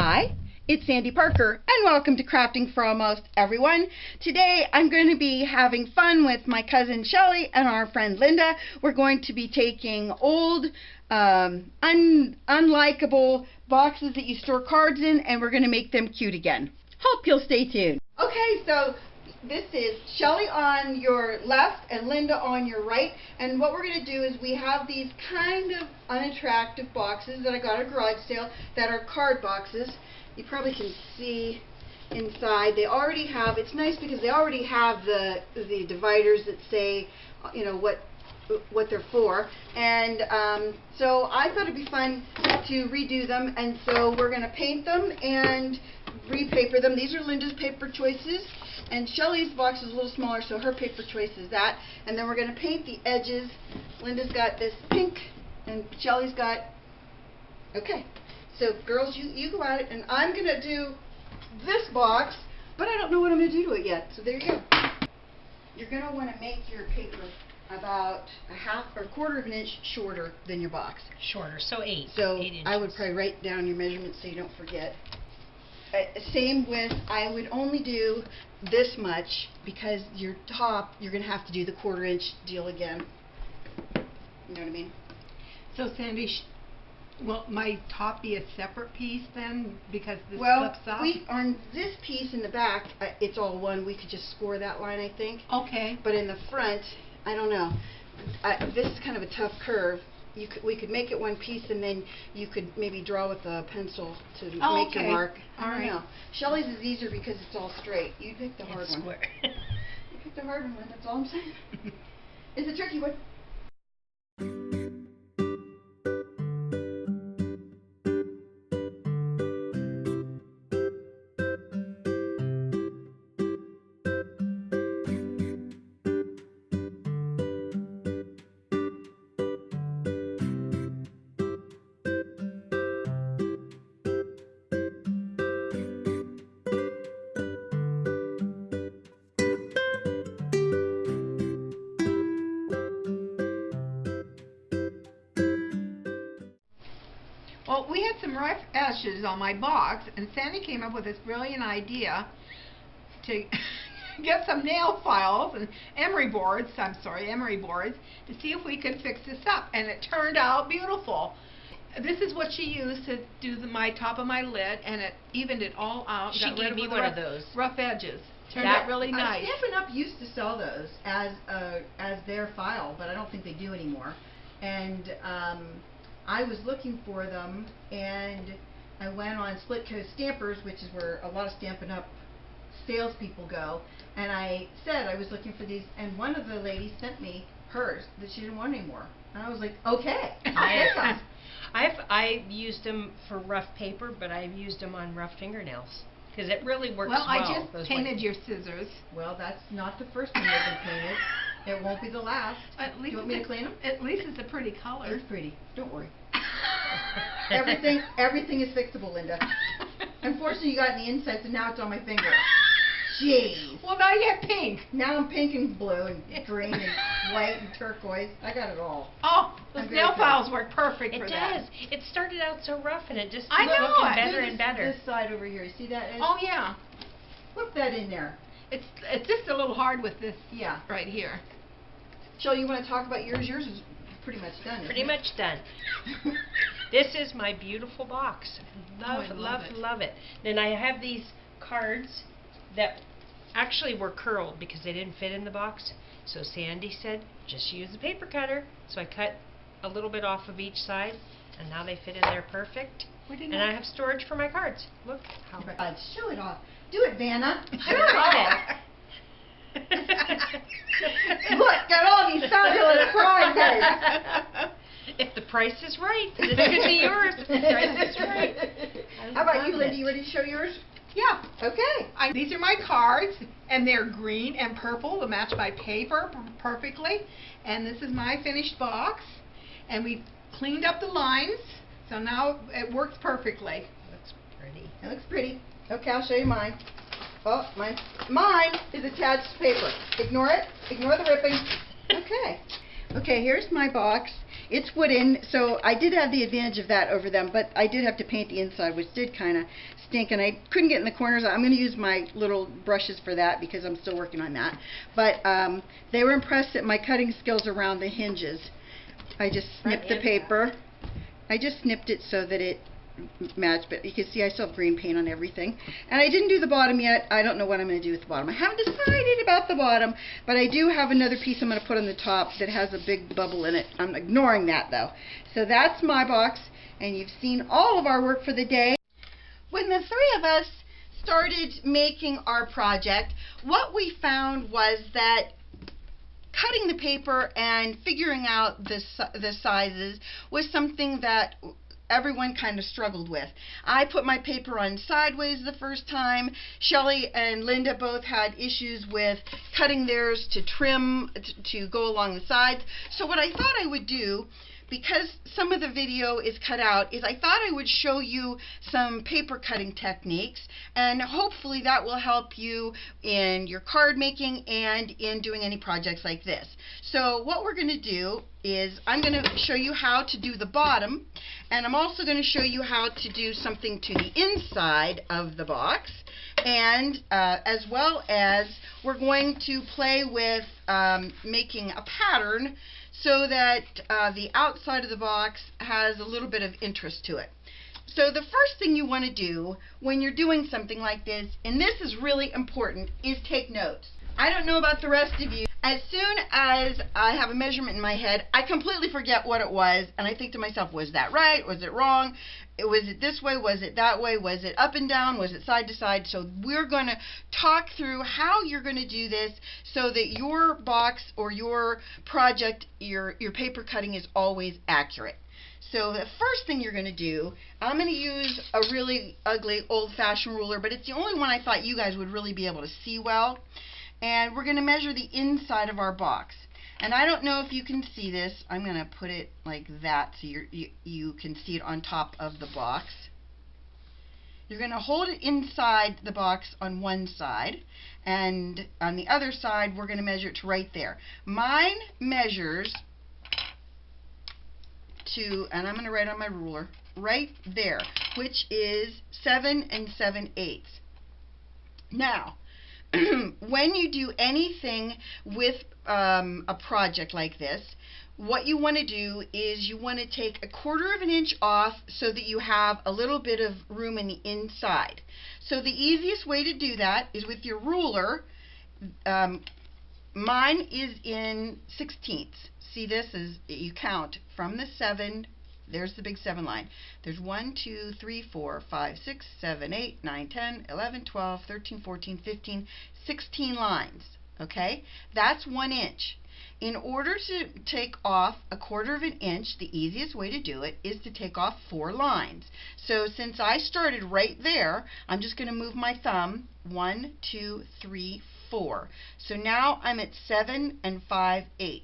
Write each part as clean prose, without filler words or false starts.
Hi, it's Sandy Parker and welcome to Crafting for Almost Everyone. Today I'm going to be having fun with my cousin Shelli and our friend Linda. We're going to be taking old, unlikable boxes that you store cards in, and we're going to make them cute again. Hope you'll stay tuned. Okay, so this is Shelli on your left and Linda on your right, and what we're going to do is we have these kind of unattractive boxes that I got at a garage sale that are card boxes. You probably can see inside. They already have, it's nice because they already have the dividers that say, you know, what they're for, and so I thought it'd be fun to redo them, and so we're going to paint them and repaper them. These are Linda's paper choices, and Shelli's box is a little smaller, so her paper choice is that, and then we're going to paint the edges. Linda's got this pink, and Shelli's got, okay, so girls, you go at it, and I'm going to do this box, but I don't know what I'm going to do to it yet, so there you go. You're going to want to make your paper about a half or a quarter of an inch shorter than your box. Shorter, so 8 inches. I would probably write down your measurements so you don't forget. Same with, I would only do this much because your top, you're going to have to do the quarter-inch deal again. You know what I mean? So Sandy, will my top be a separate piece then because this well, flips up? On this piece in the back, it's all one. We could just score that line, I think. Okay. But in the front, I don't know. This is kind of a tough curve. We could make it one piece, and then you could maybe draw with a pencil to make your mark. I don't know. Shelli's is easier because it's all straight. You pick the hard one. Square. You pick the hard one, that's all I'm saying. It's a tricky one. Well, we had some rough edges on my box, and Sandy came up with this brilliant idea to get some nail files and emery boards to see if we could fix this up, and it turned out beautiful. This is what she used to do my top of my lid, and it evened it all out. She gave me one of those. Rough edges. Turned out really nice. Stampin' Up! Used to sell those as their file, but I don't think they do anymore. And I was looking for them, and I went on Split Coast Stampers, which is where a lot of Stampin' Up! Salespeople go, and I said I was looking for these, and one of the ladies sent me hers that she didn't want anymore. And I was like, okay, I've used them for rough paper, but I've used them on rough fingernails because it really works well. Well, I just painted your scissors. Well, that's not the first time they've been painted. It won't be the last. At least do you want me to clean them? At least it's a pretty color. It's pretty. Don't worry. Everything is fixable, Linda. Unfortunately, you got in the inside, so now it's on my finger. Jeez. Well, now you have pink. Now I'm pink and blue and green and white and turquoise. I got it all. Oh, those nail files work perfect for that. It does. It started out so rough, and it just I keeps know looking it. better and better. This side over here, you see that? Oh yeah. Flip that in there. It's just a little hard with this. Yeah. Right here. Shel, you want to talk about yours? Yours is pretty much done. Pretty much done. This is my beautiful box. Love it. Then I have these cards that actually were curled because they didn't fit in the box. So Sandy said, just use the paper cutter. So I cut a little bit off of each side, and now they fit in there perfect. And I have storage for my cards. Look how. Show it off. Do it, Vanna. Look, got all these fabulous prizes. If the price is right, then it could be yours. If the price is right. How about you, Linda? You ready to show yours? Yeah. Okay. These are my cards, and they're green and purple to match my paper perfectly. And this is my finished box. And we cleaned up the lines, so now it works perfectly. Looks pretty. It looks pretty. Okay, I'll show you mine. Oh, mine is attached paper. Ignore it. Ignore the ripping. Okay. Okay, here's my box. It's wooden, so I did have the advantage of that over them, but I did have to paint the inside, which did kind of stink, and I couldn't get in the corners. I'm going to use my little brushes for that because I'm still working on that. But they were impressed at my cutting skills around the hinges. I just snipped the paper. I just snipped it so that it matched, but you can see I still have green paint on everything. And I didn't do the bottom yet. I don't know what I'm going to do with the bottom. I haven't decided about the bottom, but I do have another piece I'm going to put on the top that has a big bubble in it. I'm ignoring that though. So that's my box, and you've seen all of our work for the day. When the three of us started making our project, what we found was that cutting the paper and figuring out the sizes was something that everyone kind of struggled with. I put my paper on sideways the first time. Shelli and Linda both had issues with cutting theirs to trim, to go along the sides. So what I thought I would do, because some of the video is cut out, is I thought I would show you some paper cutting techniques, and hopefully that will help you in your card making and in doing any projects like this. So what we're going to do is I'm going to show you how to do the bottom, and I'm also going to show you how to do something to the inside of the box, and as well as we're going to play with making a pattern so that the outside of the box has a little bit of interest to it. So the first thing you want to do when you're doing something like this, and this is really important, is take notes. I don't know about the rest of you. As soon as I have a measurement in my head, I completely forget what it was, and I think to myself, was that right? Was it wrong? Was it this way? Was it that way? Was it up and down? Was it side to side? So we're going to talk through how you're going to do this so that your box or your project, your paper cutting is always accurate. So the first thing you're going to do, I'm going to use a really ugly old-fashioned ruler, but it's the only one I thought you guys would really be able to see well. And we're going to measure the inside of our box. And I don't know if you can see this. I'm going to put it like that so you can see it on top of the box. You're going to hold it inside the box on one side, and on the other side we're going to measure it to right there. Mine measures to, and I'm going to write on my ruler, right there, which is 7 7/8. Now, when you do anything with a project like this, what you want to do is you want to take 1/4 of an inch off so that you have a little bit of room in the inside. So the easiest way to do that is with your ruler. Mine is in 1/16. See, this is, you count from the 7. There's the big 7 line. There's 1, 2, 3, 4, 5, 6, 7, 8, 9, 10, 11, 12, 13, 14, 15, 16 lines. Okay? That's 1 inch. In order to take off 1/4 of an inch, the easiest way to do it is to take off 4 lines. So since I started right there, I'm just going to move my thumb 1, 2, 3, 4. So now I'm at 7 5/8.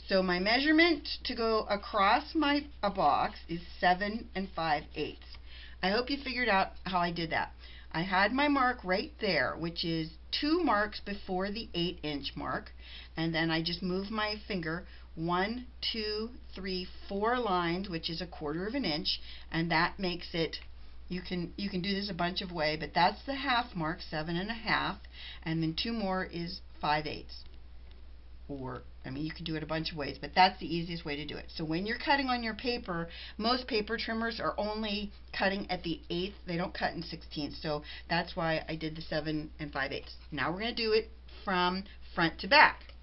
So my measurement to go across my box is 7 5/8. I hope you figured out how I did that. I had my mark right there, which is 2 marks before the 8-inch mark, and then I just move my finger 1, 2, 3, 4 lines, which is 1/4 of an inch, and that makes it, you can do this a bunch of ways, but that's the half mark, 7 1/2, and then 2 more is 5/8. Or, I mean, you can do it a bunch of ways, but that's the easiest way to do it. So when you're cutting on your paper, most paper trimmers are only cutting at the 1/8. They don't cut in 16. So that's why I did the 7 5/8. Now we're going to do it from front to back.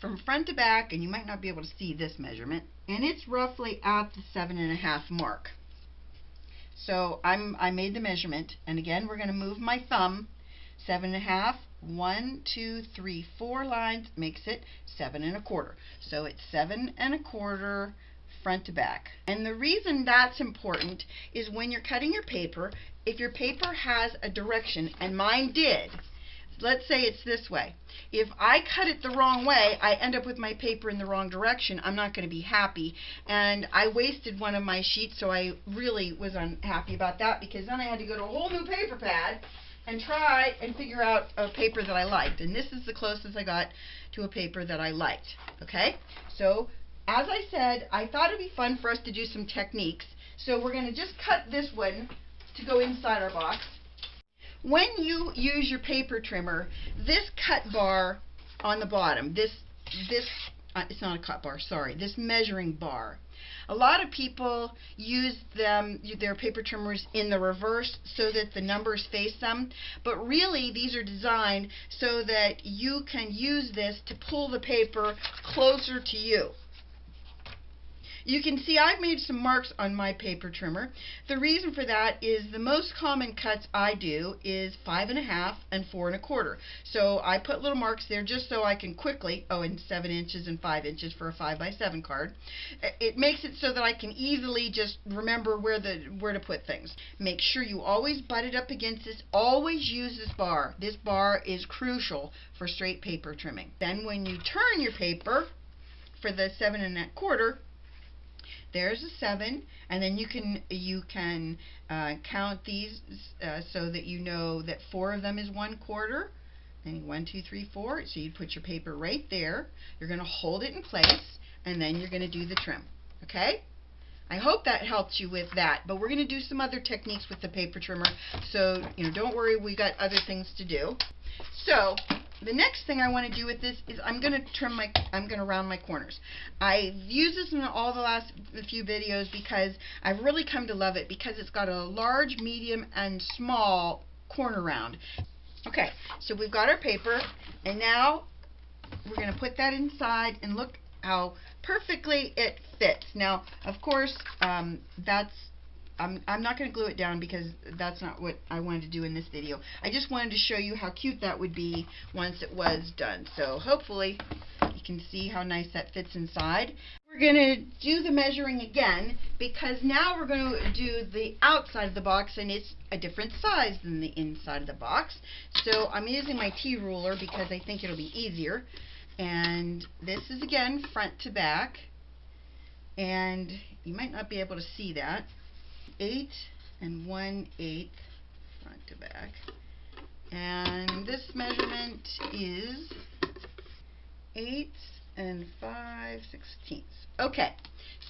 From front to back, and you might not be able to see this measurement, and it's roughly at the 7 1/2 mark. So I made the measurement, and again we're going to move my thumb 7 1/2. 1, 2, 3, 4 lines makes it 7 1/4. So it's 7 1/4 front to back. And the reason that's important is when you're cutting your paper, if your paper has a direction, and mine did, let's say it's this way. If I cut it the wrong way, I end up with my paper in the wrong direction. I'm not going to be happy. And I wasted one of my sheets, so I really was unhappy about that, because then I had to go to a whole new paper pad and try and figure out a paper that I liked. And this is the closest I got to a paper that I liked. Okay? So, as I said, I thought it'd be fun for us to do some techniques. So we're going to just cut this one to go inside our box. When you use your paper trimmer, this cut bar on the bottom, it's not a cut bar, sorry, this measuring bar. A lot of people use their paper trimmers in the reverse so that the numbers face them, but really these are designed so that you can use this to pull the paper closer to you. You can see I've made some marks on my paper trimmer. The reason for that is the most common cuts I do is 5 1/2 and 4 1/4. So I put little marks there just so I can quickly, and 7 inches and 5 inches for a 5x7 card. It makes it so that I can easily just remember where to put things. Make sure you always butt it up against this. Always use this bar. This bar is crucial for straight paper trimming. Then when you turn your paper for the 7 1/4, there's a 7, and then you can count these so that you know that 4 of them is 1/4. And 1, 2, 3, 4. So you put your paper right there. You're going to hold it in place, and then you're going to do the trim. Okay? I hope that helped you with that. But we're going to do some other techniques with the paper trimmer. So don't worry, we got other things to do. So the next thing I want to do with this is I'm going to round my corners. I've used this in all the last few videos because I've really come to love it because it's got a large, medium, and small corner round. Okay, so we've got our paper, and now we're going to put that inside, and look how perfectly it fits. Now, of course, I'm not going to glue it down because that's not what I wanted to do in this video. I just wanted to show you how cute that would be once it was done. So hopefully you can see how nice that fits inside. We're going to do the measuring again because now we're going to do the outside of the box, and it's a different size than the inside of the box. So I'm using my T-ruler because I think it'll be easier. And this is again front to back, and you might not be able to see that. 8 1/8 front to back, and this measurement is 8 5/16. Okay,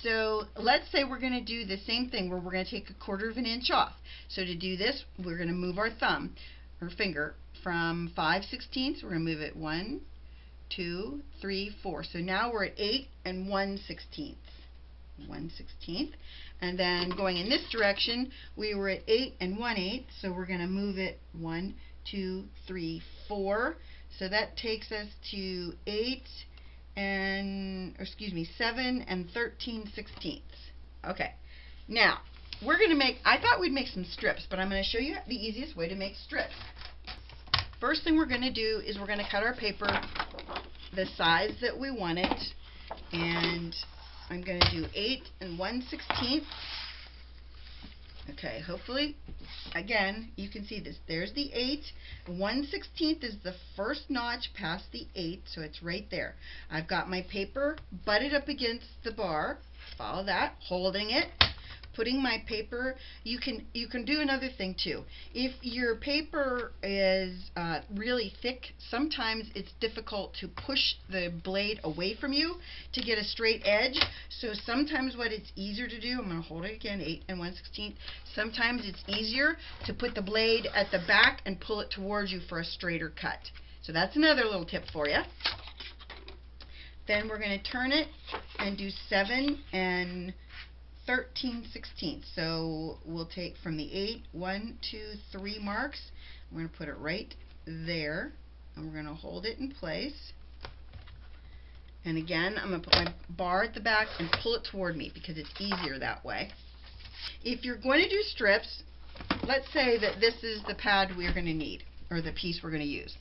so let's say we're going to do the same thing where we're going to take 1/4 inch off. So to do this, we're going to move our thumb or finger from 5/16. We're going to move it 1, 2, 3, 4. So now we're at 8 1/16. 1/16, and then going in this direction we were at 8 1/8, so we're going to move it 1, 2, 3, 4. So that takes us to 7 13/16. Okay, now we're going to make, I thought we'd make some strips, but I'm going to show you the easiest way to make strips. First thing we're going to do is we're going to cut our paper the size that we want it, and I'm going to do 8 1/16. Okay, hopefully, again, you can see this. There's the 8. 1/16 is the first notch past the 8, so it's right there. I've got my paper butted up against the bar. Follow that, holding it. Putting my paper, you can do another thing too. If your paper is really thick, sometimes it's difficult to push the blade away from you to get a straight edge. So sometimes what it's easier to do, I'm going to hold it again, 8 1/16. Sometimes it's easier to put the blade at the back and pull it towards you for a straighter cut. So that's another little tip for you. Then we're going to turn it and do 7 13/16. So we'll take from the 8, 1, 2, 3 marks. We're going to put it right there, and we're going to hold it in place. And again, I'm going to put my bar at the back and pull it toward me because it's easier that way. If you're going to do strips, let's say that this is the pad we're going to need, or the piece we're going to use.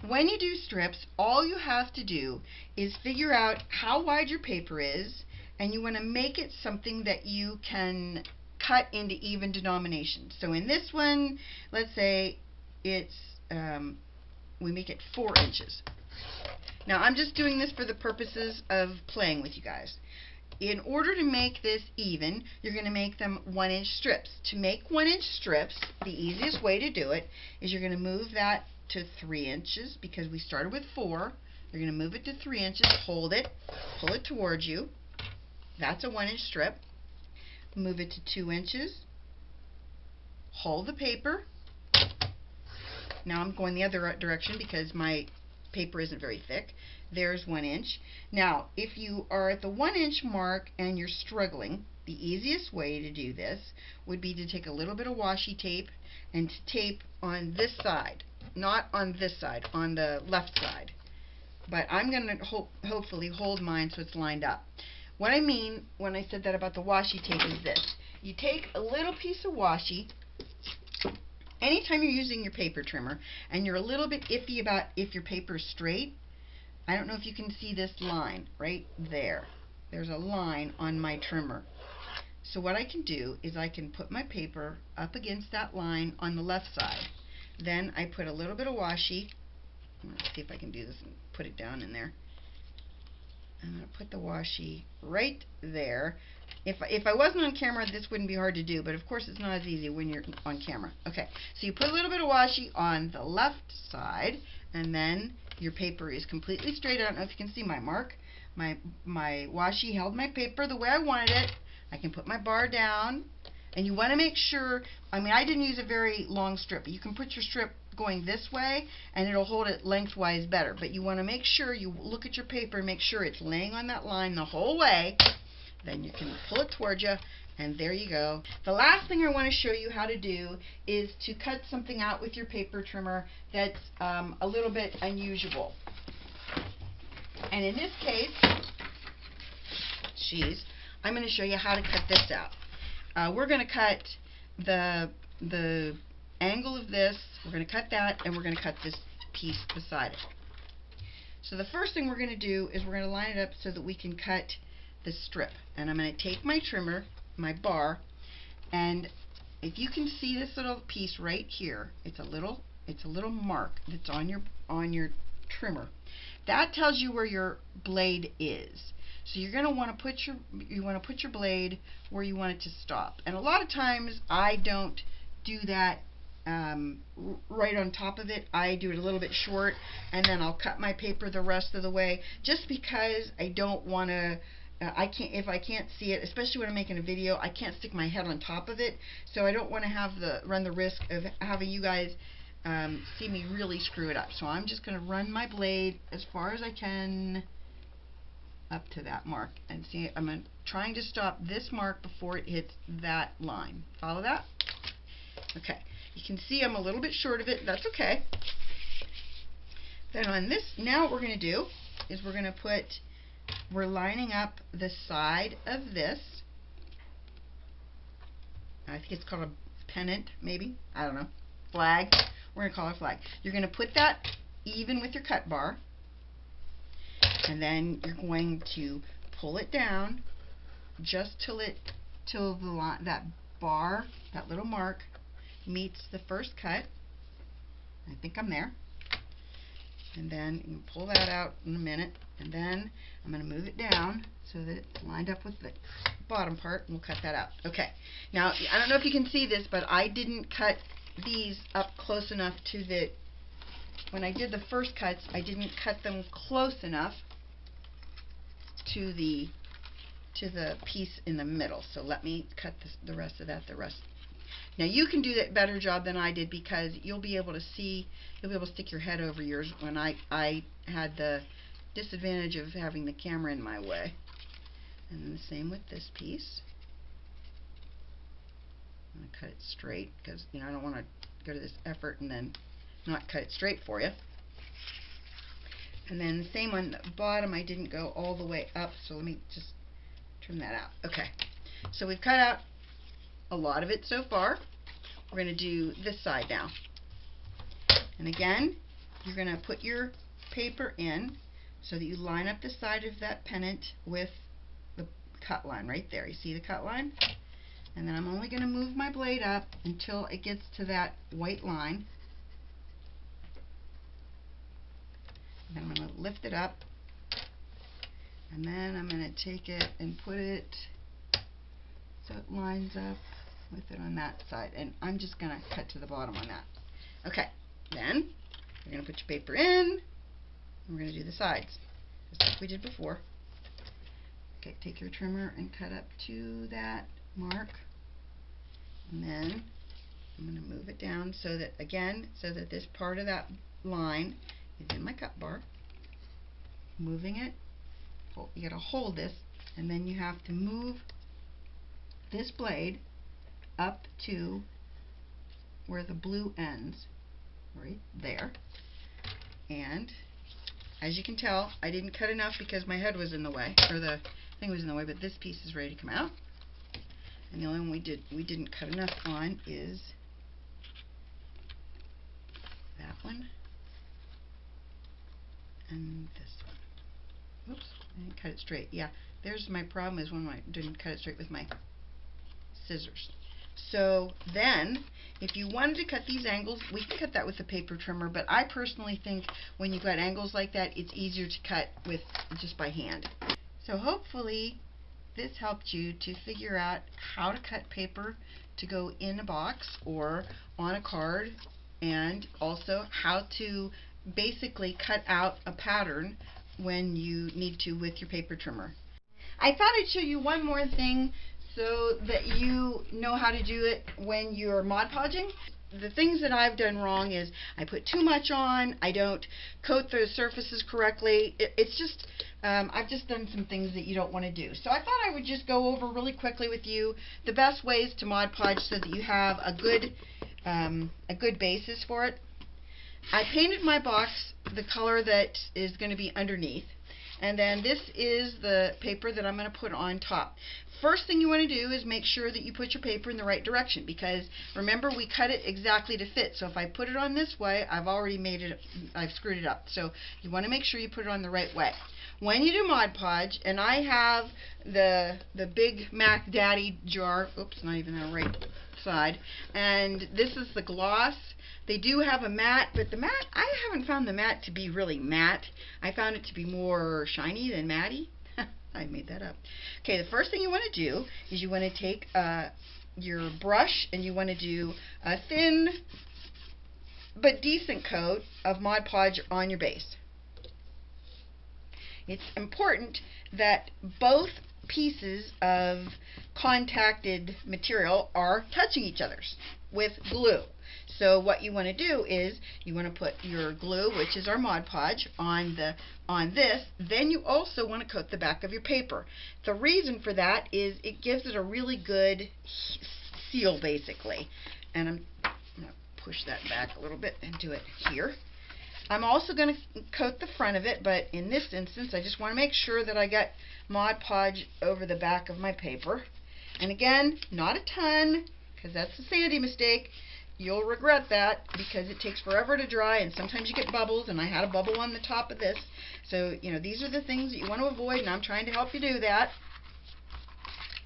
When you do strips, all you have to do is figure out how wide your paper is, and you want to make it something that you can cut into even denominations. So in this one, let's say it's we make it 4 inches. Now I'm just doing this for the purposes of playing with you guys. in order to make this even, you're going to make them 1-inch strips. To make 1-inch strips, the easiest way to do it is you're going to move that to 3 inches because we started with 4. You're going to move it to 3 inches, hold it, pull it towards you. That's a 1-inch strip. Move it to 2 inches. Hold the paper. Now I'm going the other direction because my paper isn't very thick. There's 1 inch. Now, if you are at the 1-inch mark and you're struggling, the easiest way to do this would be to take a little bit of washi tape and to tape on this side, not on this side, on the left side. But I'm going to hopefully hold mine so it's lined up. What I mean when I said that about the washi tape is this. You take a little piece of washi. Anytime you're using your paper trimmer and you're a little bit iffy about if your paper is straight, I don't know if you can see this line right there. There's a line on my trimmer. So what I can do is I can put my paper up against that line on the left side. Then I put a little bit of washi. Let's see if I can do this and put it down in there. I'm going to put the washi right there. If I wasn't on camera, this wouldn't be hard to do, but of course it's not as easy when you're on camera. Okay, so you put a little bit of washi on the left side, and then your paper is completely straight. I don't know if you can see my mark. My washi held my paper the way I wanted it. I can put my bar down, and you want to make sure, I mean, I didn't use a very long strip, but you can put your strip going this way and it'll hold it lengthwise better, but you want to make sure you look at your paper and make sure it's laying on that line the whole way. Then you can pull it towards you, and there you go. The last thing I want to show you how to do is to cut something out with your paper trimmer that's a little bit unusual. And in this case, I'm going to show you how to cut this out. We're going to cut the angle of this, we're going to cut that, and we're going to cut this piece beside it. So the first thing we're going to do is we're going to line it up so that we can cut the strip. And I'm going to take my trimmer, my bar, and if you can see this little piece right here, it's a little mark that's on your trimmer. That tells you where your blade is. So you're going to want to put your blade where you want it to stop. And a lot of times I don't do that right on top of it. I do it a little bit short, and then I'll cut my paper the rest of the way, just because I don't want to. If I can't see it, especially when I'm making a video, I can't stick my head on top of it. So I don't want to run the risk of having you guys see me really screw it up. So I'm just going to run my blade as far as I can up to that mark, and see, I'm trying to stop this mark before it hits that line. Follow that? Okay. You can see I'm a little bit short of it. That's okay. Then on this, now what we're going to do is we're lining up the side of this. I think it's called a pennant, maybe. I don't know. Flag. We're going to call it a flag. You're going to put that even with your cut bar, and then you're going to pull it down just till that bar, that little mark, meets the first cut. I think I'm there. And then you can pull that out in a minute, and then I'm going to move it down so that it's lined up with the bottom part, and we'll cut that out. Okay. Now, I don't know if you can see this, but I didn't cut these up close enough to the, when I did the first cuts, I didn't cut them close enough to the piece in the middle. So let me cut the rest of that. Now you can do that better job than I did, because you'll be able to stick your head over yours when I had the disadvantage of having the camera in my way. And then the same with this piece. I'm going to cut it straight because I don't want to go to this effort and then not cut it straight for you. And then the same on the bottom, I didn't go all the way up, so let me just trim that out. Okay, so we've cut out a lot of it so far. We're going to do this side now. And again, you're going to put your paper in so that you line up the side of that pennant with the cut line right there. You see the cut line? And then I'm only going to move my blade up until it gets to that white line. And then I'm going to lift it up And then I'm going to take it and put it so it lines up with it on that side. And I'm just going to cut to the bottom on that. Okay, then you're going to put your paper in, and we're going to do the sides, just like we did before. Okay, take your trimmer and cut up to that mark. And then I'm going to move it down so that, again, so that this part of that line is in my cut bar. Moving it, you got to hold this, and then you have to move this blade up to where the blue ends, right there. And as you can tell, I didn't cut enough because my head was in the way, or the thing was in the way, but this piece is ready to come out. And the only one we didn't cut enough on is that one and this one. Oops, I didn't cut it straight. Yeah, there's my problem, is when I didn't cut it straight with my scissors. So then, if you wanted to cut these angles, we can cut that with a paper trimmer, but I personally think when you've got angles like that, it's easier to cut with just by hand. So hopefully this helped you to figure out how to cut paper to go in a box or on a card, and also how to basically cut out a pattern when you need to with your paper trimmer. I thought I'd show you one more thing so that you know how to do it when you're Mod Podging. The things that I've done wrong is I put too much on, I don't coat the surfaces correctly. It's just, I've just done some things that you don't want to do. So I thought I would just go over really quickly with you the best ways to Mod Podge so that you have a good basis for it. I painted my box the color that is going to be underneath. And then this is the paper that I'm going to put on top. First thing you want to do is make sure that you put your paper in the right direction, because remember, we cut it exactly to fit. So if I put it on this way, I've screwed it up. So you want to make sure you put it on the right way. When you do Mod Podge, and I have the big Mac Daddy jar, oops, not even on the right side, and this is the gloss. They do have a matte, but the matte, I haven't found the matte to be really matte. I found it to be more shiny than matty. I made that up. Okay, the first thing you want to do is you want to take your brush and you want to do a thin but decent coat of Mod Podge on your base. It's important that both pieces of contacted material are touching each other with glue. So what you want to do is you want to put your glue, which is our Mod Podge, on this. Then you also want to coat the back of your paper. The reason for that is it gives it a really good seal, basically. And I'm going to push that back a little bit and do it here. I'm also going to coat the front of it, but in this instance I just want to make sure that I got Mod Podge over the back of my paper. And again, not a ton, because that's a Sandy mistake. You'll regret that because it takes forever to dry, and sometimes you get bubbles, and I had a bubble on the top of this. So, you know, these are the things that you want to avoid, and I'm trying to help you do that.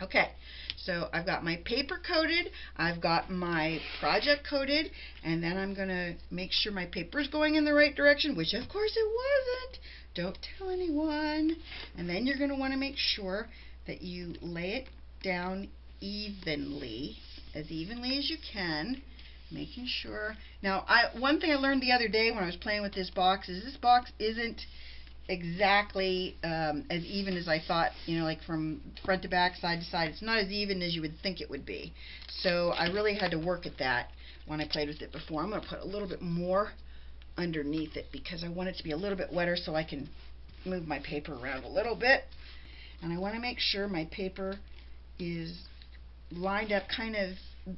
Okay, so I've got my paper coated, I've got my project coated, and then I'm going to make sure my paper's going in the right direction, which of course it wasn't. Don't tell anyone. And then you're going to want to make sure that you lay it down evenly as you can. Making sure. Now, one thing I learned the other day when I was playing with this box is this box isn't exactly as even as I thought, you know, like from front to back, side to side. It's not as even as you would think it would be. So I really had to work at that when I played with it before. I'm going to put a little bit more underneath it because I want it to be a little bit wetter so I can move my paper around a little bit. And I want to make sure my paper is lined up kind of.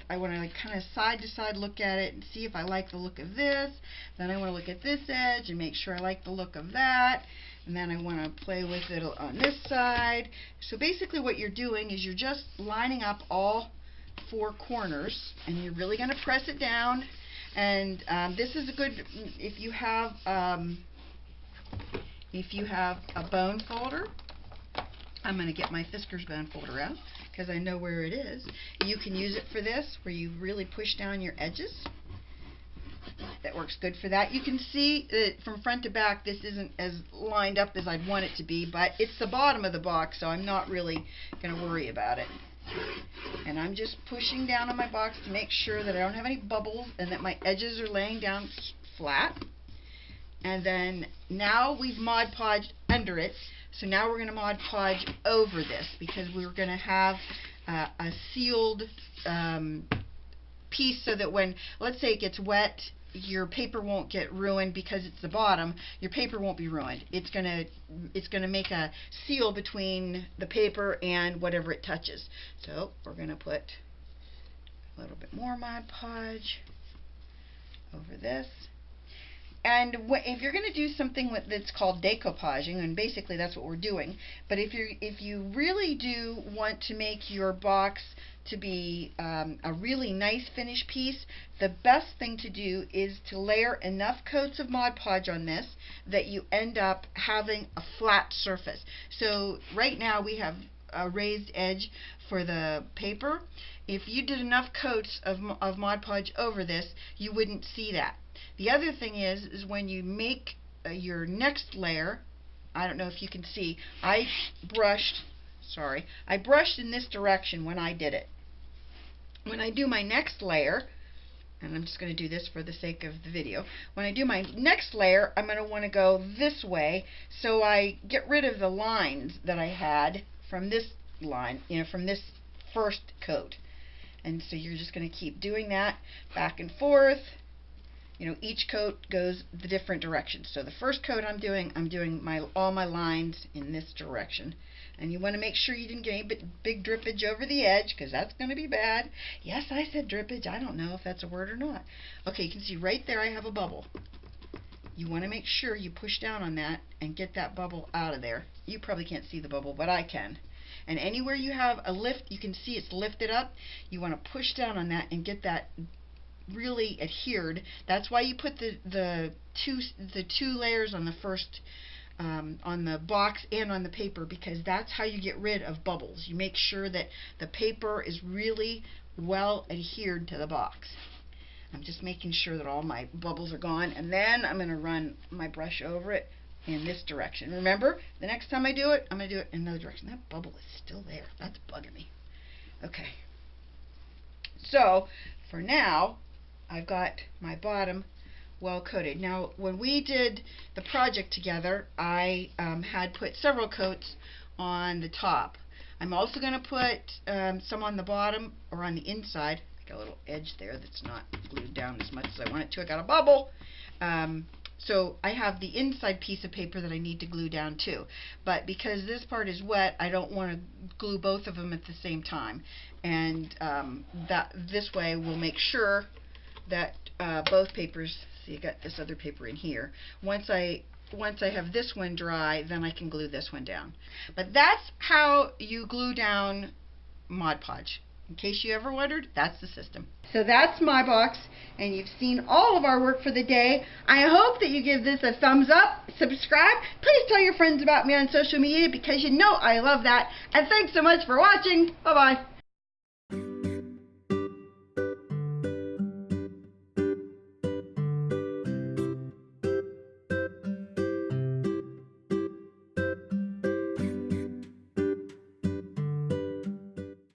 I want to like kind of side to side look at it and see if I like the look of this. Then I want to look at this edge and make sure I like the look of that. And then I want to play with it on this side. So basically what you're doing is you're just lining up all four corners, and you're really going to press it down. And this is a good, if you have a bone folder. I'm going to get my Fiskars bone folder out because I know where it is. You can use it for this, where you really push down your edges. that works good for that. You can see that from front to back this isn't as lined up as I'd want it to be, but it's the bottom of the box, so I'm not really going to worry about it. And I'm just pushing down on my box to make sure that I don't have any bubbles and that my edges are laying down flat. And then now we've Mod Podged under it, so now we're going to Mod Podge over this, because we're going to have a sealed piece so that when, let's say it gets wet, your paper won't get ruined because it's the bottom. Your paper won't be ruined. It's gonna make a seal between the paper and whatever it touches. So we're gonna put a little bit more Mod Podge over this. And if you're going to do something that's called decoupaging, and basically that's what we're doing, but if you really do want to make your box to be a really nice finished piece, the best thing to do is to layer enough coats of Mod Podge on this that you end up having a flat surface. So right now we have a raised edge for the paper. If you did enough coats of Mod Podge over this, you wouldn't see that. The other thing is when you make your next layer, I don't know if you can see, I brushed in this direction when I did it. When I do my next layer, and I'm just going to do this for the sake of the video, when I do my next layer, I'm going to want to go this way, so I get rid of the lines that I had from this line, from this first coat. And so you're just going to keep doing that back and forth. Each coat goes the different directions. So the first coat I'm doing all my lines in this direction. And you want to make sure you didn't get any big drippage over the edge, because that's going to be bad. Yes, I said drippage. I don't know if that's a word or not. Okay, you can see right there I have a bubble. You want to make sure you push down on that and get that bubble out of there. You probably can't see the bubble, but I can. And anywhere you have a lift, you can see it's lifted up. You want to push down on that and get that really adhered. That's why you put the two layers on the first on the box and on the paper, because that's how you get rid of bubbles. You make sure that the paper is really well adhered to the box. I'm just making sure that all my bubbles are gone, and then I'm going to run my brush over it in this direction. Remember, the next time I do it, I'm going to do it in another direction. That bubble is still there. That's bugging me. Okay. So, for now, I've got my bottom well coated. Now, when we did the project together, I had put several coats on the top. I'm also going to put some on the bottom or on the inside. I got a little edge there that's not glued down as much as I want it to. I got a bubble. So I have the inside piece of paper that I need to glue down too. But because this part is wet, I don't want to glue both of them at the same time. And this way we'll make sure that both papers, see, I got this other paper in here. Once I have this one dry, then I can glue this one down. But that's how you glue down Mod Podge. In case you ever wondered, that's the system. So that's my box, and you've seen all of our work for the day. I hope that you give this a thumbs up, subscribe. Please tell your friends about me on social media, because you know I love that. And thanks so much for watching. Bye-bye.